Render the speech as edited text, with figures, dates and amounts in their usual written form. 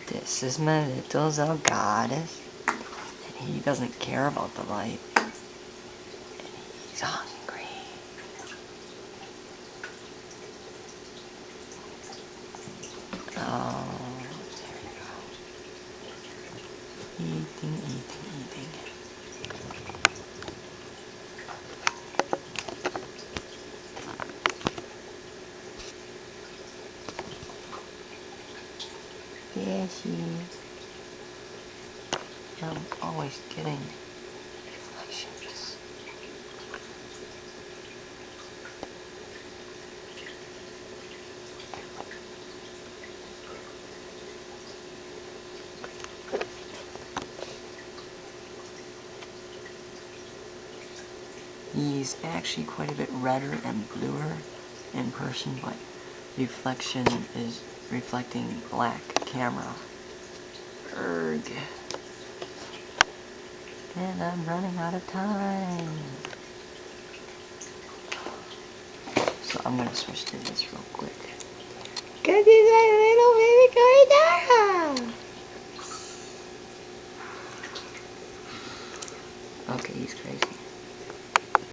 This is my little Zelgadis, and he doesn't care about the light. He's hungry. Oh, there you go. Eating, eating, eating. Yes, I'm always getting reflections. He's actually quite a bit redder and bluer in person, but reflection is reflecting black camera. Erg. And I'm running out of time. So I'm gonna switch to this real quick. Cause he's my little baby Koridara! Okay, he's crazy.